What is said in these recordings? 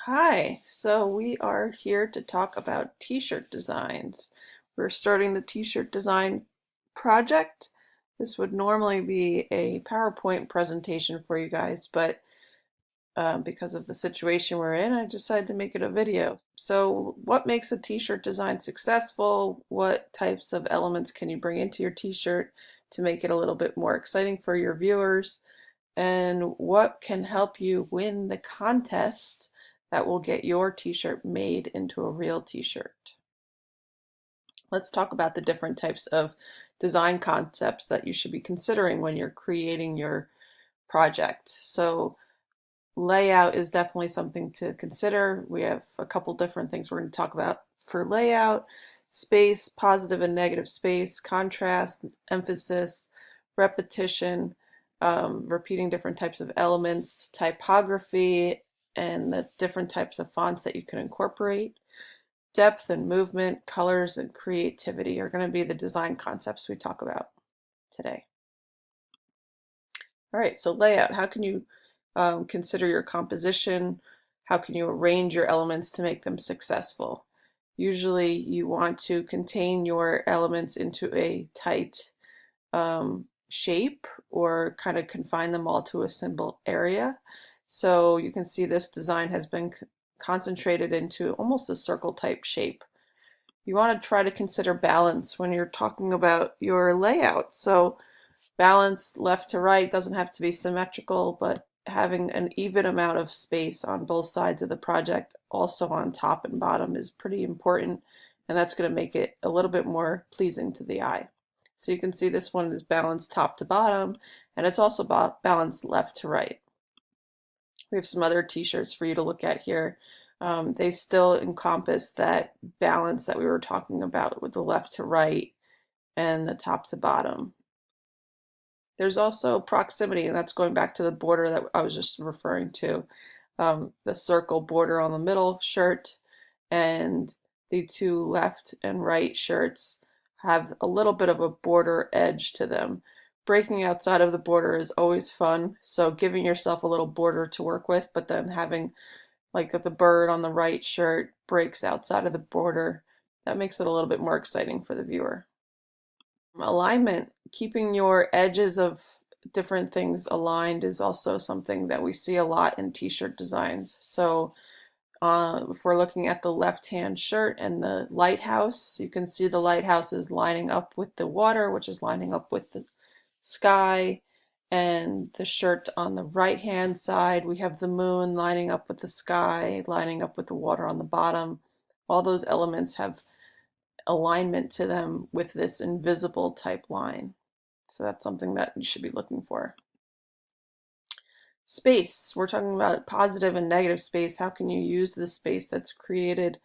Hi, so we are here to talk about t-shirt designs. We're starting the t-shirt design project. This would normally be a PowerPoint presentation for you guys, but because of the situation we're in, I decided to make it a video. So what makes a t-shirt design successful? What types of elements can you bring into your t-shirt to make it a little bit more exciting for your viewers? And what can help you win the contest that will get your t-shirt made into a real t-shirt? Let's talk about the different types of design concepts that you should be considering when you're creating your project. So layout is definitely something to consider. We have a couple different things we're going to talk about for layout: space, positive and negative space, contrast, emphasis, repetition, repeating different types of elements, typography, and the different types of fonts that you can incorporate. Depth and movement, colors, and creativity are going to be the design concepts we talk about today. All right, so layout. How can you consider your composition? How can you arrange your elements to make them successful? Usually you want to contain your elements into a tight shape, or kind of confine them all to a single area. So you can see this design has been concentrated into almost a circle type shape. You want to try to consider balance when you're talking about your layout. So balance left to right doesn't have to be symmetrical, but having an even amount of space on both sides of the project, also on top and bottom, is pretty important, and that's going to make it a little bit more pleasing to the eye. So you can see this one is balanced top to bottom, and it's also balanced left to right. We have some other t-shirts for you to look at here. They still encompass that balance that we were talking about with the left to right and the top to bottom. There's also proximity, and that's going back to the border that I was just referring to. The circle border on the middle shirt and the two left and right shirts have a little bit of a border edge to them. Breaking outside of the border is always fun, so giving yourself a little border to work with, but then having, like, the bird on the right shirt breaks outside of the border, that makes it a little bit more exciting for the viewer. Alignment, keeping your edges of different things aligned, is also something that we see a lot in t-shirt designs. So if we're looking at the left-hand shirt and the lighthouse, you can see the lighthouse is lining up with the water, which is lining up with the sky. And the shirt on the right-hand side, we have the moon lining up with the sky, lining up with the water on the bottom. All those elements have alignment to them with this invisible type line. So that's something that you should be looking for. Space, we're talking about positive and negative space. How can you use the space that's created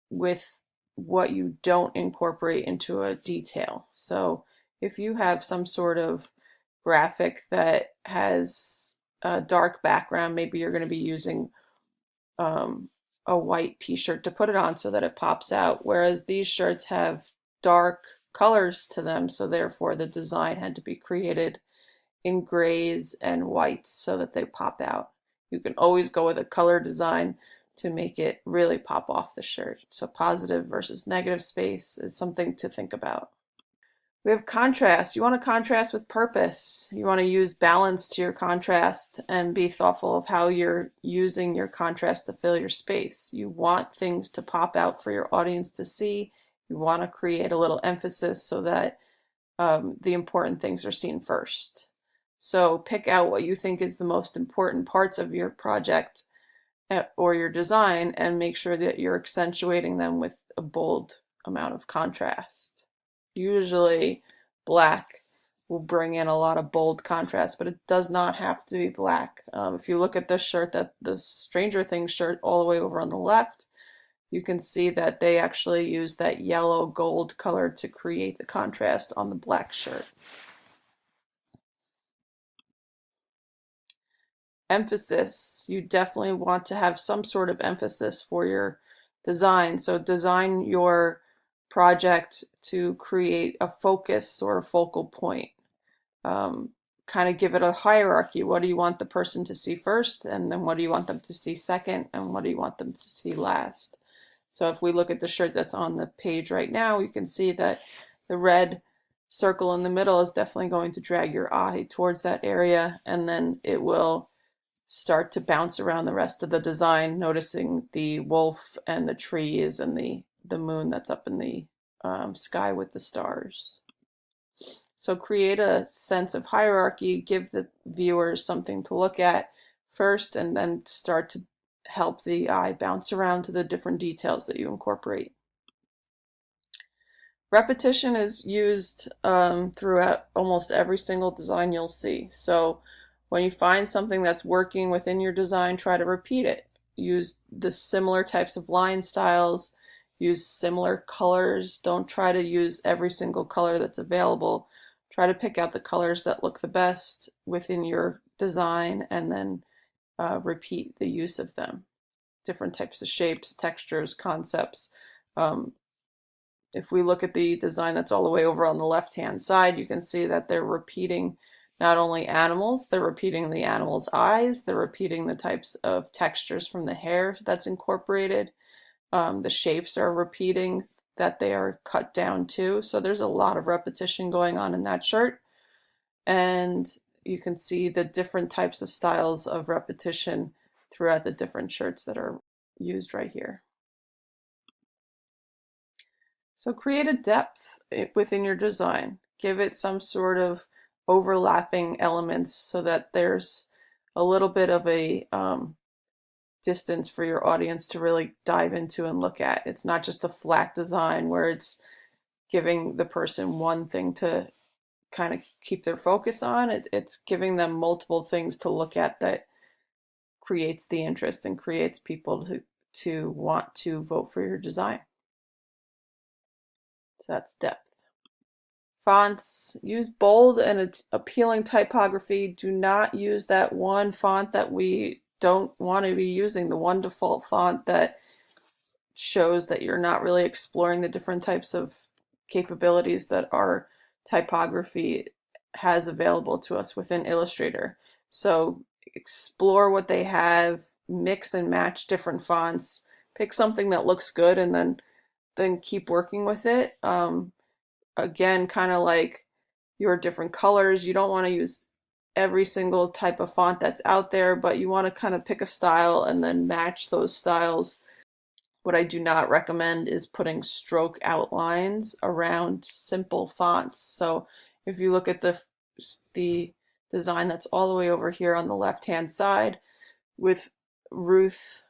with what you don't incorporate into a detail? So if you have some sort of graphic that has a dark background, maybe you're going to be using a white t-shirt to put it on so that it pops out, whereas these shirts have dark colors to them, so therefore the design had to be created in grays and whites so that they pop out. You can always go with a color design to make it really pop off the shirt. So positive versus negative space is something to think about. We have contrast. You want to contrast with purpose. You want to use balance to your contrast and be thoughtful of how you're using your contrast to fill your space. You want things to pop out for your audience to see. You want to create a little emphasis so that the important things are seen first. So pick out what you think is the most important parts of your project or your design, and make sure that you're accentuating them with a bold amount of contrast. Usually black will bring in a lot of bold contrast, but it does not have to be black. If you look at this shirt, that the Stranger Things shirt all the way over on the left, you can see that they actually use that yellow gold color to create the contrast on the black shirt. Emphasis, you definitely want to have some sort of emphasis for your design. So design your project to create a focus or a focal point. kind of give it a hierarchy. What do you want the person to see first? And then what do you want them to see second? And what do you want them to see last? So if we look at the shirt that's on the page right now, you can see that the red circle in the middle is definitely going to drag your eye towards that area, and then it will start to bounce around the rest of the design, noticing the wolf and the trees and the moon that's up in the sky with the stars. So create a sense of hierarchy, give the viewers something to look at first, and then start to help the eye bounce around to the different details that you incorporate. Repetition is used throughout almost every single design you'll see. So when you find something that's working within your design, try to repeat it. Use the similar types of line styles, use similar colors. Don't try to use every single color that's available. Try to pick out the colors that look the best within your design, and then repeat the use of them. Different types of shapes, textures, concepts. If we look at the design that's all the way over on the left-hand side, you can see that they're repeating not only animals, they're repeating the animal's eyes, they're repeating the types of textures from the hair that's incorporated. The shapes are repeating that they are cut down too. So there's a lot of repetition going on in that shirt. And you can see the different types of styles of repetition throughout the different shirts that are used right here. So create a depth within your design. Give it some sort of overlapping elements so that there's a little bit of a distance for your audience to really dive into and look at. It's not just a flat design where it's giving the person one thing to kind of keep their focus on. It's giving them multiple things to look at that creates the interest and creates people to want to vote for your design. So that's depth. Fonts, use bold and appealing typography. Do not use that one font that we don't want to be using, the one default font that shows that you're not really exploring the different types of capabilities that our typography has available to us within Illustrator. So explore what they have, mix and match different fonts, pick something that looks good, and then keep working with it. Again, kind of like your different colors, you don't want to use every single type of font that's out there, but you want to kind of pick a style and then match those styles. What I do not recommend is putting stroke outlines around simple fonts. So if you look at the design that's all the way over here on the left-hand side with Ruth,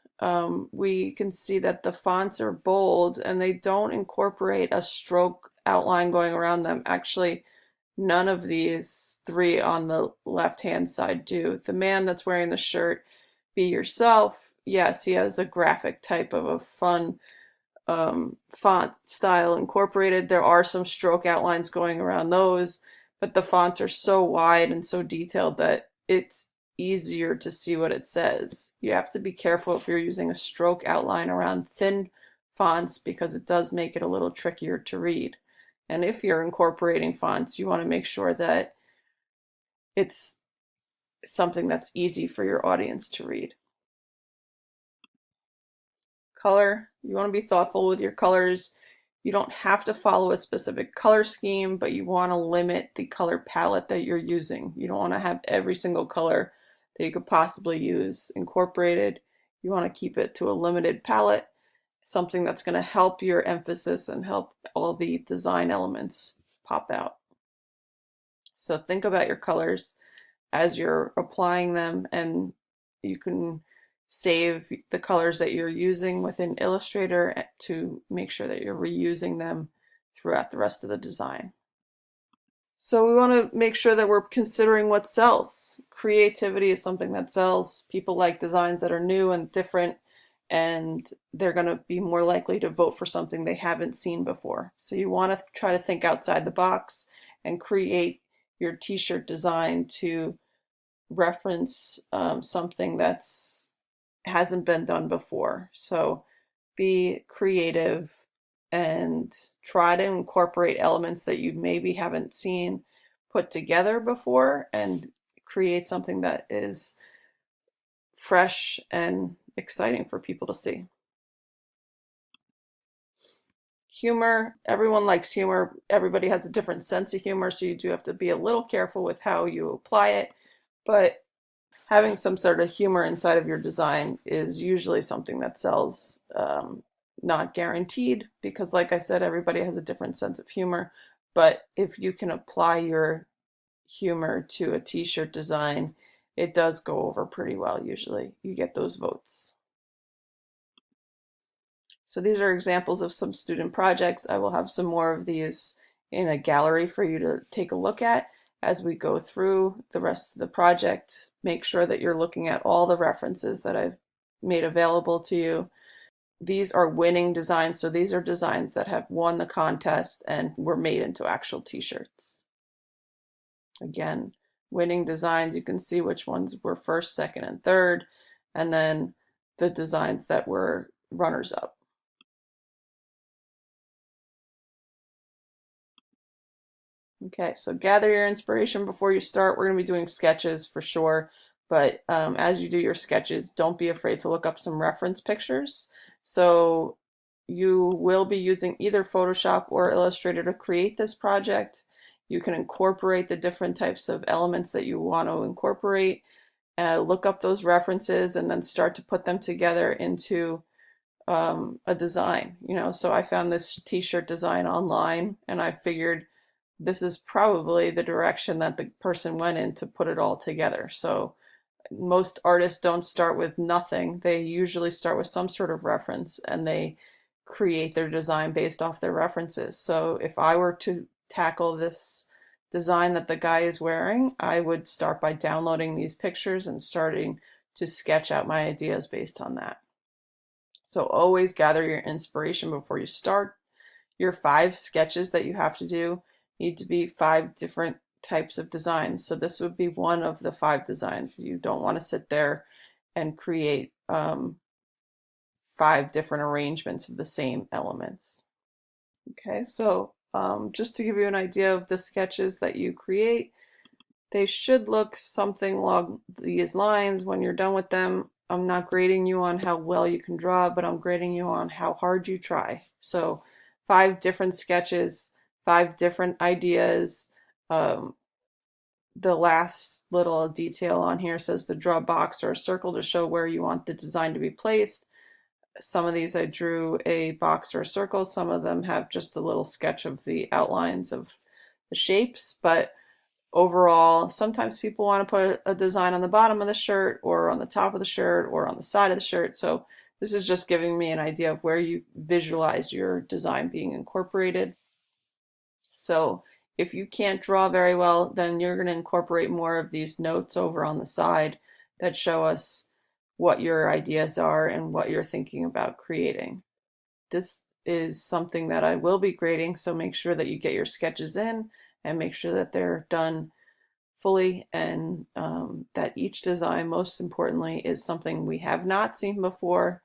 we can see that the fonts are bold and they don't incorporate a stroke outline going around them. Actually, none of these three on the left-hand side do. The man that's wearing the shirt, Be Yourself, yes, he has a graphic type of a fun font style incorporated. There are some stroke outlines going around those, but the fonts are so wide and so detailed that it's easier to see what it says. You have to be careful if you're using a stroke outline around thin fonts because it does make it a little trickier to read. And if you're incorporating fonts, you want to make sure that it's something that's easy for your audience to read. Color, you want to be thoughtful with your colors. You don't have to follow a specific color scheme, but you want to limit the color palette that you're using. You don't want to have every single color that you could possibly use incorporated. You want to keep it to a limited palette, something that's going to help your emphasis and help all the design elements pop out. So think about your colors as you're applying them, and you can save the colors that you're using within Illustrator to make sure that you're reusing them throughout the rest of the design. So we want to make sure that we're considering what sells. Creativity is something that sells. People like designs that are new and different, and they're going to be more likely to vote for something they haven't seen before. So you want to try to think outside the box and create your t-shirt design to reference something that's hasn't been done before. So be creative and try to incorporate elements that you maybe haven't seen put together before and create something that is fresh and exciting for people to see. Humor, everyone likes humor. Everybody has a different sense of humor, so you do have to be a little careful with how you apply it. But having some sort of humor inside of your design is usually something that sells. Not guaranteed, because like I said, everybody has a different sense of humor. But if you can apply your humor to a t-shirt design, it does go over pretty well. Usually you get those votes. So these are examples of some student projects. I will have some more of these in a gallery for you to take a look at as we go through the rest of the project. Make sure that you're looking at all the references that I've made available to you. These are winning designs, so these are designs that have won the contest and were made into actual t-shirts. Again, winning designs, you can see which ones were first, second, and third, and then the designs that were runners up. Okay, so gather your inspiration before you start. We're going to be doing sketches for sure, but as you do your sketches, don't be afraid to look up some reference pictures. So you will be using either Photoshop or Illustrator to create this project. You can incorporate the different types of elements that you want to incorporate, look up those references, and then start to put them together into a design. So I found this t-shirt design online, and I figured this is probably the direction that the person went in to put it all together. So most artists don't start with nothing. They usually start with some sort of reference, and they create their design based off their references. So if I were to tackle this design that the guy is wearing, I would start by downloading these pictures and starting to sketch out my ideas based on that. So always gather your inspiration before you start. Your 5 sketches that you have to do need to be 5 different types of designs. So this would be one of the 5 designs. You don't want to sit there and create 5 different arrangements of the same elements. Okay, so just to give you an idea of the sketches that you create, they should look something along these lines when you're done with them. I'm not grading you on how well you can draw, but I'm grading you on how hard you try. So 5 different sketches, 5 different ideas. The last little detail on here says to draw a box or a circle to show where you want the design to be placed. Some of these I drew a box or a circle. Some of them have just a little sketch of the outlines of the shapes, but overall, sometimes people want to put a design on the bottom of the shirt or on the top of the shirt or on the side of the shirt. So this is just giving me an idea of where you visualize your design being incorporated. So if you can't draw very well, then you're going to incorporate more of these notes over on the side that show us what your ideas are and what you're thinking about creating. This is something that I will be grading, so make sure that you get your sketches in and make sure that they're done fully, and that each design, most importantly, is something we have not seen before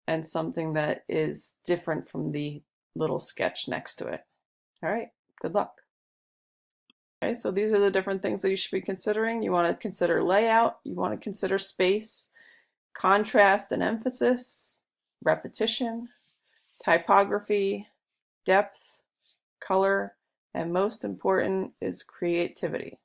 and something that is different from the little sketch next to it. All right, good luck. Okay, so these are the different things that you should be considering. You want to consider layout, you want to consider space, contrast and emphasis, repetition, typography, depth, color, and most important is creativity.